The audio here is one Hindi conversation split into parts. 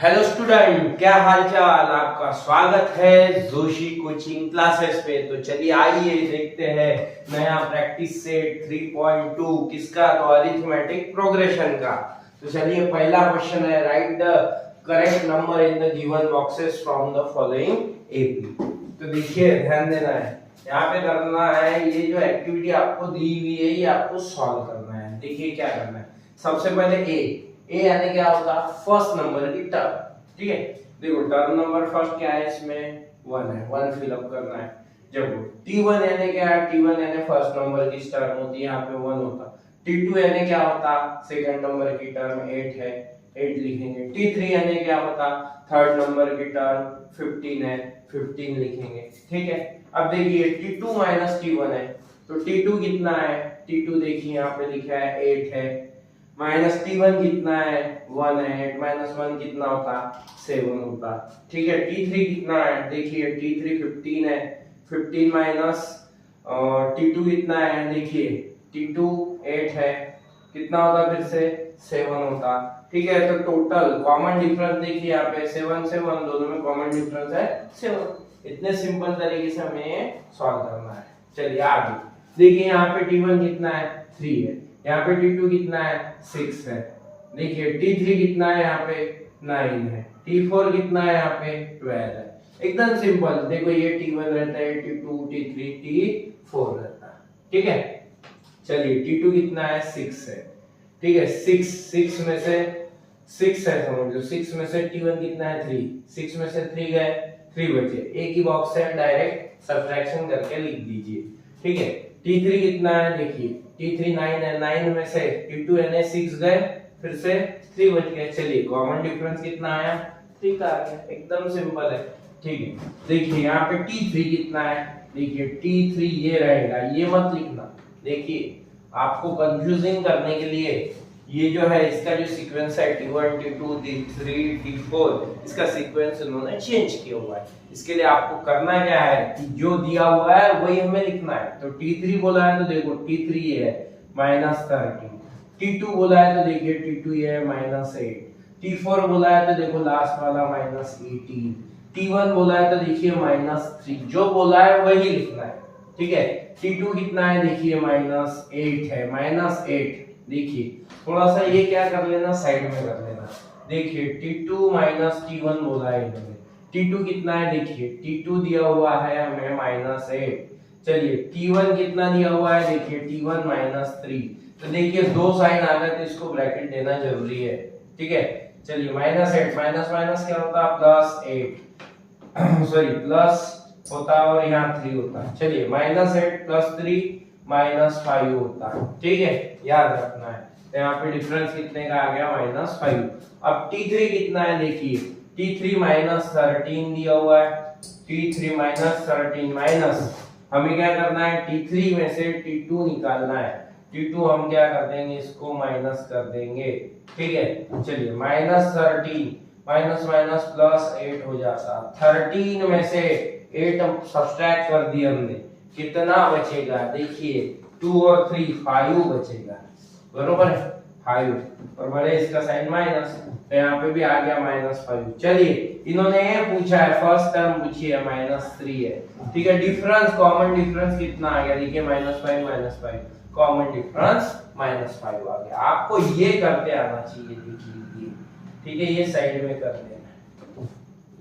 हेलो स्टूडेंट, क्या हाल चाल। आपका स्वागत है जोशी कोचिंग क्लासेस पे। तो चलिए आइए देखते हैं नया प्रैक्टिस सेट 3.2 किसका, तो अरिथमेटिक प्रोग्रेशन का। तो चलिए पहला क्वेश्चन है, right the correct number in the given boxes from the following AP. तो देखिए ध्यान देना है, यहाँ पे करना है, ये जो एक्टिविटी आपको दी हुई है ये आपको सॉल्व करना है। देखिए क्या करना है, सबसे पहले ए यानी क्या होता है, फर्स्ट नंबर की टर्म। ठीक है, देखो टर्म नंबर फर्स्ट क्या है, इसमें 1 है, 1 फिलअप करना है। जब t1 यानी क्या है, t1 यानी फर्स्ट नंबर की टर्म होती है, यहाँ पे 1 होता। t2 यानी क्या होता, सेकंड नंबर की टर्म 8 है, 8 लिखेंगे। t3 यानी क्या होता, थर्ड नंबर की टर्म 15 है, 15 लिखेंगे। ठीक है, अब देखिए t2 माइनस t1 है, तो t2 कितना है, t2 देखिए यहाँ पे लिखा है 8 है, माइनस t1 कितना है 1 है, 8 माइनस 1 कितना होता, 7 होता। ठीक है, t3 कितना है, देखिए t3 15 है, 15 माइनस t2 कितना है, देखिए t2 8 है, कितना होता फिर से 7 होता। ठीक है, तो टोटल कॉमन डिफरेंस देखिए यहाँ पे 7 से 1 दोनों में कॉमन डिफरेंस है 7। इतने सिंपल तरीके से हमें सॉल्व करना है। चलिए आगे देखिए, यहाँ पे t1 कितना है 3 है, यहाँ पे t2 कितना है 6 है, देखिए t3 कितना है यहाँ पे 9 है, t4 कितना है यहाँ पे 12 है। एकदम सिंपल, देखो ये t1 रहता है, t2 t3 t4 रहता है। ठीक है, चलिए t2 कितना है 6 है। ठीक है, 6 में से 6 है, समझ लो 6 में से t1 कितना है 3, 6 में से 3 गए 3 बचे, एक ही बॉक्स है, डायरेक्ट सब्ट्रैक्शन करके लिख दीजिए। ठीक है, t3 कितना है, देखिए t3 9 है, 9 में से t2 यानी 6 गए, फिर से 3 बच गए। चलिए कॉमन डिफरेंस कितना आया, 3 का आ गया, एकदम सिंपल है। ठीक है, देखिए यहाँ पे t3 कितना है, देखिए t3 ये रहेगा, ये मत लिखना। देखिए आपको कंफ्यूजिंग करने के लिए ये जो है इसका जो सीक्वेंस है t1 t2 t3 t4, इसका सीक्वेंस उन्होंने चेंज किया हुआ है। इसके लिए आपको करना क्या है कि जो दिया हुआ है वही हमें लिखना है। तो t3 बोला है तो देखो t3 ये है -13, t2 बोला है तो देखिए t2 ये है -8, t4 बोला है तो देखो लास्ट वाला -18, t1 बोला है तो देखिए -3, जो बोला है वही लिखना है। ठीक है, t2 कितना है, देखिए -8 है, -8। देखिए थोड़ा सा ये क्या कर लेना, साइड में कर लेना। देखिए t2 माइनस t1 बोला है इन्होंने, t2 कितना है, देखिए t2 दिया हुआ है हमें -8। चलिए t1 कितना दिया हुआ है, देखिए t1 -3। तो देखिए दो साइन आ गए तो इसको ब्रैकेट देना जरूरी है। ठीक है, चलिए -8 माइनस माइनस क्या होता है +8 सॉरी प्लस होता है और यहाँ 3 होता है। चलिए -8 + 3 -5 होता है। ठीक है, याद रखना है। तो यहाँ पे डिफरेंस कितने का आ गया, -5। अब t3 कितना है, देखिए t3 -13 दिया हुआ है, t3 -13 माइनस हमें क्या करना है, t3 में से t2 निकालना है। t2 हम क्या कर देंगे, इसको माइनस कर देंगे। ठीक है, चलिए -13 माइनस माइनस +8 हो जाता, 13 में से 8 सब्ट्रैक्ट कर दिया हमने, कितना बचेगा, देखिए 2 और 3 5 बचेगा, बरोबर है 5, और बड़े इसका साइन माइनस, तो यहाँ पे भी आ गया -5। चलिए इन्होंने ये पूछा है, फर्स्ट टर्म पूछी है -3 है। ठीक है, डिफरेंस कॉमन डिफरेंस कितना आ गया, देखिए -5 कॉमन डिफरेंस -5 आ गया। आपको ये करते आना चाहिए, देखिए। ठीक है, ये साइड में कर देना,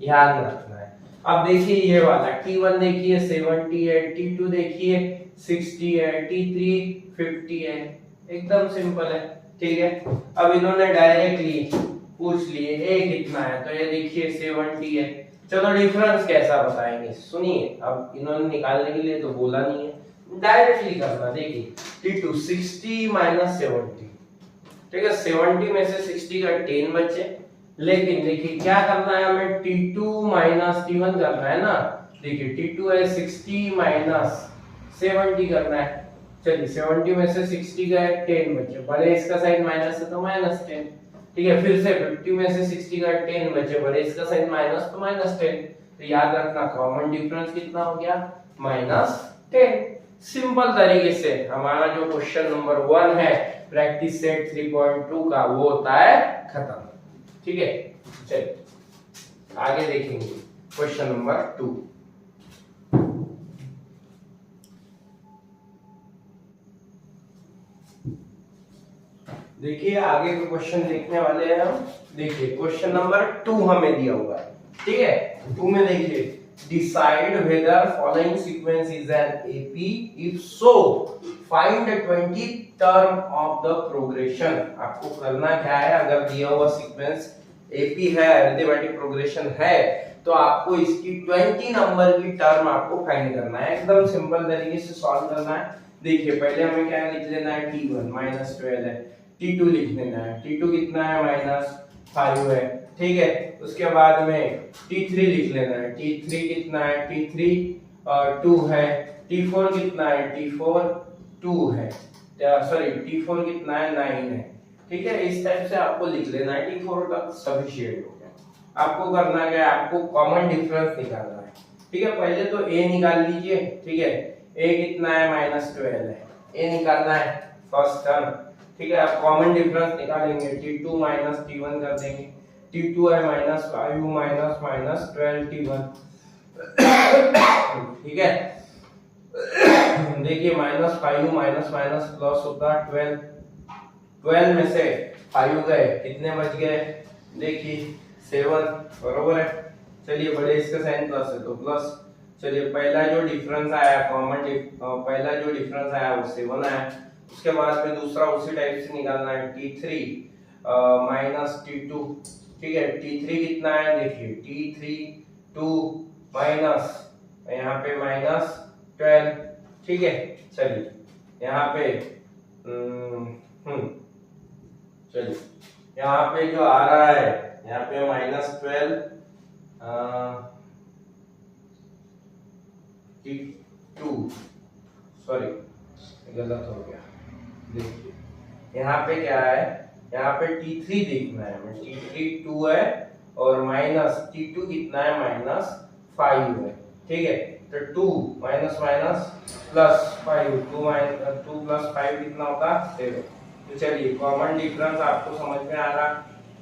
ध्यान रखना है। अब देखिए ये वाला t1 देखिए 70 है, t2 देखिए 60 है, t3 50 है, एकदम सिंपल है। ठीक है, अब इन्होंने डायरेक्टली पूछ लिए a कितना है, तो ये देखिए 70 है। चलो डिफरेंस कैसा बताएंगे, सुनिए। अब इन्होंने निकालने के लिए तो बोला नहीं है, डायरेक्टली करना। देखिए t2 60 - 70, ठीक है, 70 में से 60 का 10 बचे, लेकिन देखिए क्या करना है हमें, t2 - t1 करना है ना। देखिए t2 है 60 - 70 करना है। चलिए 70 में से 60 गए 10 बचे, बड़े इसका साइन माइनस है तो -10। ठीक है, फिर से 50 में से 60 का 10 बचे, बड़े इसका साइन माइनस तो -10। तो याद रखना कॉमन डिफरेंस कितना हो गया, -10। सिंपल तरीके से हमारा जो क्वेश्चन नंबर 1 है प्रैक्टिस सेट 3.2 का, वो होता है खत्म। ठीक है, चलिए। आगे देखेंगे क्वेश्चन नंबर 2। देखिए आगे के क्वेश्चन देखने वाले हैं हम। देखिए क्वेश्चन नंबर 2 हमें दिया हुआ है, ठीक है। 2 में देखिए decide whether following sequence is an AP, if so find the 20th term of the progression. आपको करना क्या है, अगर दिया हुआ सीक्वेंस एपी है, अरिथमेटिक प्रोग्रेशन है, तो आपको इसकी 20 नंबर की टर्म आपको फाइंड करना है। एकदम सिंपल तरीके से सॉल्व करना है। देखिए पहले हमें क्या लिख लेना है, t1 -12 है, t2 लिख लेना है, t2 कितना है -5 है, ठीक है। उसके बाद में t3 लिख लेना है, t3 कितना है, t3 2 है, t4 कितना है, t4 2 है, सॉरी t4 कितना है 9 है, ठीक है। इस टाइप से आपको लिख लेना है, t4 तक सफिशिएंट हो गया। आपको करना क्या है, आपको कॉमन डिफरेंस निकालना है, ठीक है। पहले तो a निकाल लीजिए, ठीक है। a कितना है -12 है, a निकालना है फर्स्ट टर्म, ठीक है। आप कॉमन डिफरेंस निकालेंगे, t2 t1 कर देंगे, t2 है -5 -12 t1, ठीक है। देखिए -5 माइनस प्लस होता 12 में से 5 गए, कितने बच गए, देखिए 7, बरोबर है। चलिए बड़े इसका साइन प्लस है तो प्लस। चलिए पहला जो डिफरेंस आया पहला जो डिफरेंस आया वो 7 आया। उसके बाद में दूसरा उसी टाइप से निकालना है, t3 -t2, ठीक है। t3 कितना है, देखिए t3 2 माइनस यहाँ पे -12, ठीक है। चलिए यहाँ पे चलिए यहाँ पे जो आ रहा है, यहाँ पे -12 t2, सॉरी गलत हो गया। देखिए यहाँ पे क्या है, यहाँ पे t3 देखना है, t3 2 है और t2 कितना है -5 है, ठीक है। तो 2 माइनस प्लस 5, 2 प्लस 5 कितना होता है 7। तो चलिए कॉमन डिफरेंस आपको समझ में आ रहा,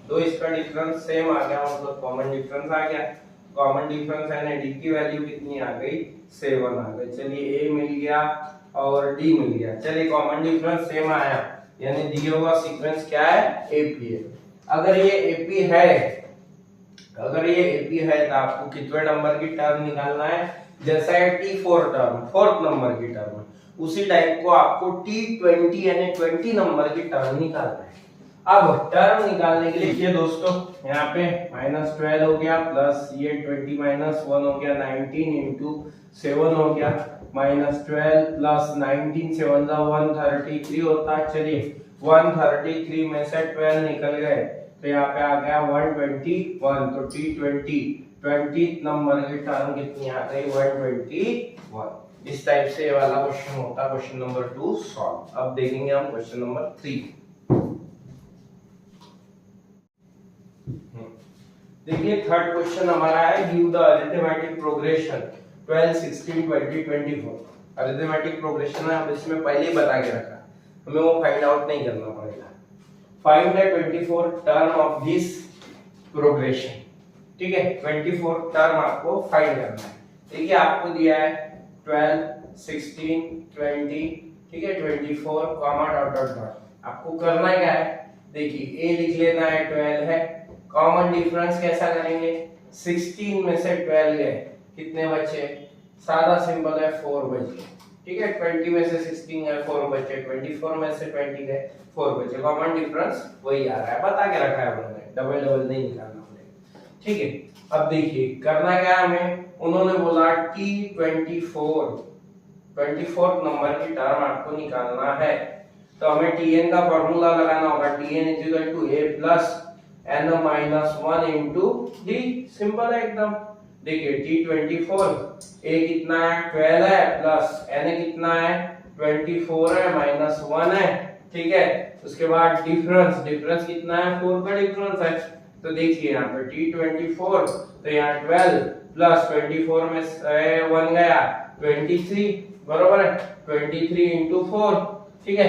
दो इसका डिफरेंस सेम आ गया, मतलब कॉमन डिफरेंस आ गया। कॉमन डिफरेंस है ना, डी की वैल्यू कितनी आ गई, 7 आ गई। चलिए ए मिल गया और डी मिल गया। चलिए कॉमन डिफरेंस सेम आया, यानी दिया हुआ सीक्वेंस क्या है, एपी है। अगर ये एपी है तो आपको कितने नंबर की टर्म निकालना है, जैसा है t4 टर्म 4th नंबर की टर्म, उसी टाइप को आपको t20 यानी 20 नंबर की टर्म निकालना है। अब टर्म निकालने के लिए ये दोस्तों यहाँ पे -12 हो गया, प्लस ये 20 -1 हो गया, 19 इंटू 7 हो गया, -12 प्लस 19 7 133 होता है। चलिए 133 में से 12 निकल गए तो यहाँ पे आ गया 121, तो t20 20 नंबर की टर्म कितनी आ गई, 121। इस टाइप से ये वाला क्वेश्चन होता है, क्वेश्चन नंबर 2 सॉल्व। अब देखेंगे हम क्वेश्चन नंबर 3। देखिए थर्ड क्वेश्चन हमारा है, give the arithmetic progression 12 16 20 24। Arithmetic progression है, अब इसमें पहले ही बता के रखा, हमें वो फाइंड आउट नहीं करना पड़ेगा। Find the 24 term of this progression, ठीक है। 24 टर्म आपको फाइंड करना है। देखिए आपको दिया है 12 16 20, ठीक है, 24 कॉमा डॉट डॉट डॉट। आपको करना क्या है, देखिए a लिख लेना है, 12 है, कॉमन डिफरेंस कैसा करेंगे, 16 में से 12 गए, कितने बचे, सादा सिंपल है 4 बचे, ठीक है। 20 में से 16 गए 4 बचे, 24 में से 20 गए 4 बचे, कॉमन डिफरेंस वही आ रहा है, बता के रखा है उन्होंने, डबल नहीं निकालना पड़ेगा, ठीक है। अब देखिए करना क्या है हमें, उन्होंने बोला t24 नंबर की टर्म आपको निकालना है, तो हमें tn का फॉर्मूला लगाना होगा, tn = a plus n - 1 into d, simple है एकदम। देखिए t24 a कितना है 12 है, प्लस n कितना है 24 है, -1 है, ठीक है। उसके बाद डिफरेंस कितना है, 4 का डिफरेंस है, तो देखिए यहाँ पे t24, तो यहाँ 12 प्लस 24 में 1 गया 23, बरोबर है, 23 इंटू 4, ठीक है।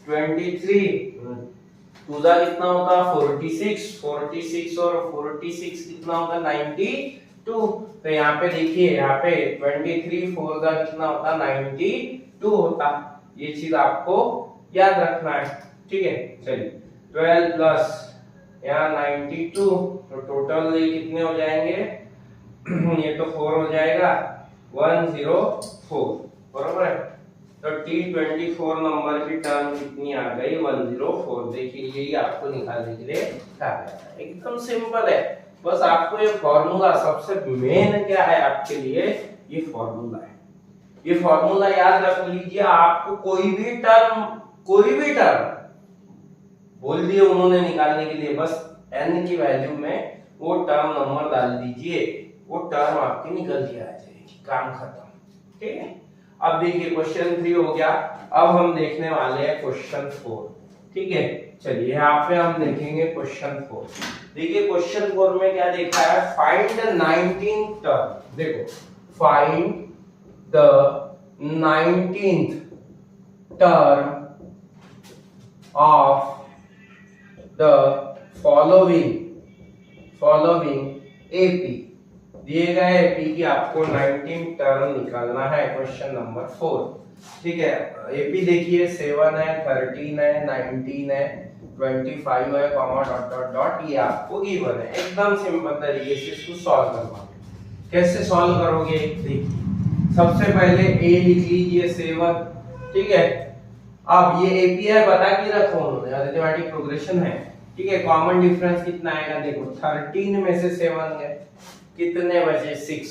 23 2 जा कितना होता 46, 46 और 46 कितना होगा 92। तो यहाँ पे देखिए, यहाँ पे 23 4 जा कितना होता 92 होता। ये चीज आपको याद रखना है, ठीक है। चलिए 12 प्लस यहाँ 92, तो टोटल ये कितने हो जाएंगे ये तो 4 हो जाएगा 104, बरोबर है। तो T24 नंबर की टर्म कितनी आ गई 104। देखिए यही आपको निकालने के लिए कहा गया था, एकदम सिंपल है। बस आपको ये फॉर्मूला सबसे मेन क्या है आपके लिए, ये फॉर्मूला है। ये फॉर्मूला याद रख लीजिए। आपको कोई भी टर्म बोल दिए उन्होंने निकालने के लिए, बस n की वैल्यू में वो टर्म नंबर डाल दीजिए, वो टर्म आपकी निकल के आ जाएगी, काम खत्म, ठीक है। अब देखिए क्वेश्चन 3 हो गया। अब हम देखने वाले हैं क्वेश्चन 4, ठीक है। चलिए यहाँ पे हम देखेंगे क्वेश्चन 4। देखिए क्वेश्चन 4 में क्या देखा है, फाइंड द 19th टर्म। देखो, find the 19th term of the following AP. दिए गए एपी की आपको 19 टर्म निकालना है, क्वेश्चन नंबर 4, ठीक है। एपी देखिए 7 है, 13 है, 19 है, 25 है, कॉमा डॉट डॉट डॉट, ये आपको गिवन है। एकदम सिंपल तरीके से इसको सॉल्व करना है। कैसे सॉल्व करोगे, देखिए सबसे पहले ए लिख लीजिए 7, ठीक है। अब ये एपी है बता के रखो उन्होंने, अरिथमेटिक प्रोग्रेशन है, ठीक है। कॉमन डिफरेंस कितना आएगा, देखो 13 में से 7 गए, कितने बचे 6।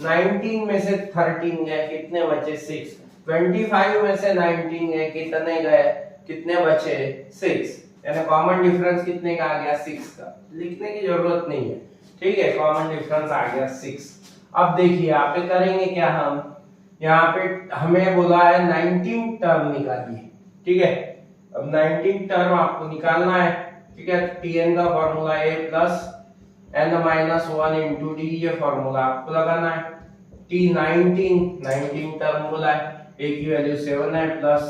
19 में से 13 गए, कितने बचे 6। 25 में से 19 गए, कितने गए, कितने बचे 6। यानी कॉमन डिफरेंस कितने का आ गया 6 का, लिखने की जरूरत नहीं है, ठीक है। कॉमन डिफरेंस आ गया 6। अब देखिए यहाँ पे करेंगे क्या, हम यहाँ पे हमें बोला है 19 टर्म निकालिए, ठीक है। अब 19 टर्म आपको निकालना है, ठीक है। Tn का formula a plus n-1 into D, ये फॉर्मूला आपको लगाना है। T19 टर्म बोला है, a की वैल्यू 7 है प्लस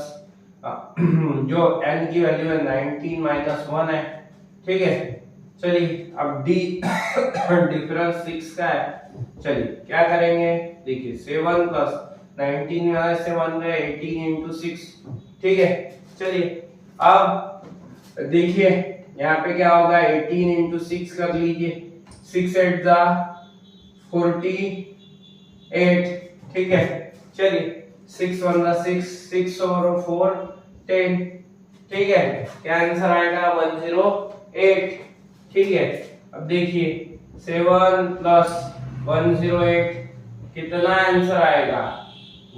जो n की वैल्यू है 19 माइनस 1 है, ठीक है। चलिए अब d डिफरेंस 6 का है। चलिए क्या करेंगे, देखिए 7 प्लस 19 में से 1 गए 18 इंटू 6, ठीक है। चलिए अब देखिए यहाँ पे क्या होगा, 18 इंटू 6 कर लीजिए, 6 8 जा 48, ठीक है। चलिए 6 1 जा 6, 6 और 4 10, ठीक है। क्या आंसर आएगा 108, ठीक है। अब देखिए 7 प्लस 108 कितना आंसर आएगा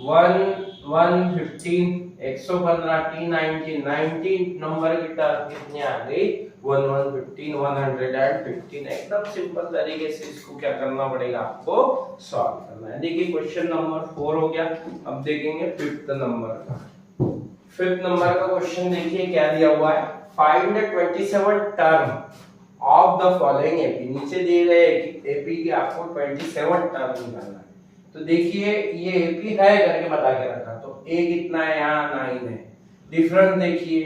115, 115 T19 नंबर की टर्म कितनी आ गई 115, एकदम सिंपल तरीके से इसको क्या करना पड़ेगा, आपको सॉल्व करना है। देखिए क्वेश्चन नंबर 4 हो गया। अब देखेंगे 5th नंबर का। 5th नंबर का क्वेश्चन देखिए क्या दिया हुआ है, find the 27 term of the following AP. नीचे दिए गए एपी की आपको 27 टर्म निकालना है। तो देखिए ये एपी है करके बता के रखा, तो ए कितना है यहाँ 9 है। डिफरेंस देखिए,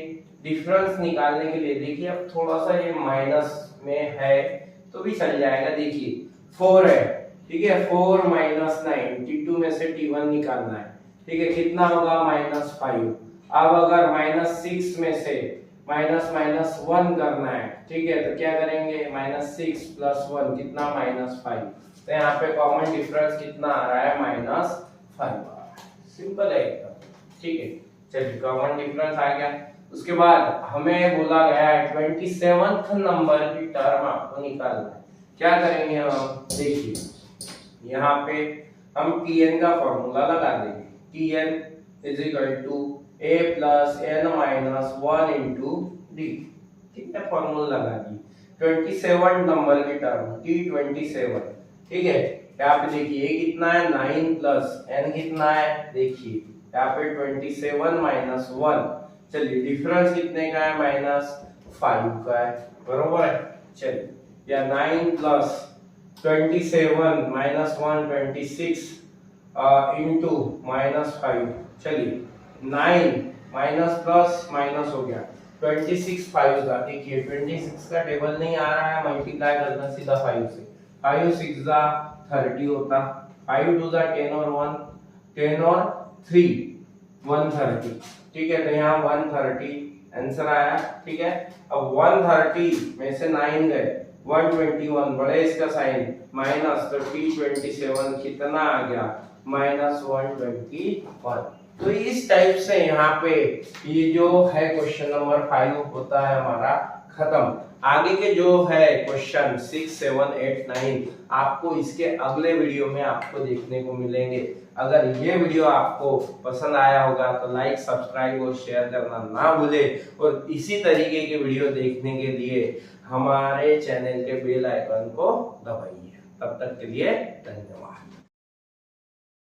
डिफरेंस निकालने के लिए देखिए अब थोड़ा सा ये माइनस में है तो भी चल जाएगा। देखिए 4 है, ठीक है। 4 माइनस 9, T2 में से T1 निकालना है, ठीक है। कितना होगा -5। अब अगर -6 में से -1 करना है, ठीक है। तो क्या करेंगे -6 + 1 कितना -5। तो यहाँ पे कॉमन डिफरेंस कितना आ रहा है -5 आ रहा है। सिंपल है एकदम, ठीक है। चलिए कॉमन डिफरेंस आ गया। उसके बाद हमें बोला गया है 27th नंबर की टर्म आपको निकालना है। क्या करेंगे हम, देखिए यहाँ पे हम Tn का फॉर्मूला लगा देंगे। Tn = a + n-1 into d, ठीक है। फॉर्मूला लगा दी। 27 नंबर की टर्म T27, ठीक है। यहाँ पे देखिए a कितना है 9 प्लस n कितना है, देखिए यहाँ पे 27 माइनस 1। चलिए डिफरेंस कितने का है -5 का है, बरोबर है। चलिए या 9 प्लस 27 माइनस 1 26 इंटू -5। चलिए 9 माइनस प्लस माइनस हो गया 26 5 का, देखिए 26 का टेबल नहीं आ रहा है, मल्टीप्लाई करना सीधा 5 से, 5 6 जा 30 होता, 5 2 जा 10 और 1 10 और 3 130, ठीक है। तो यहाँ 130 आंसर आया, ठीक है। अब 130 में से 9 गए, 121 बड़े इसका साइन माइनस, तो T27 कितना आ गया, -121। तो इस टाइप से यहाँ पे ये जो है क्वेश्चन नंबर 5 होता है हमारा खत्म। आगे के जो है क्वेश्चन 6 7 8 9 आपको इसके अगले वीडियो में आपको देखने को मिलेंगे। अगर ये वीडियो आपको पसंद आया होगा तो लाइक सब्सक्राइब और शेयर करना ना भूले, और इसी तरीके के वीडियो देखने के लिए हमारे चैनल के बेल आइकन को दबाइए। तब तक के लिए धन्यवाद।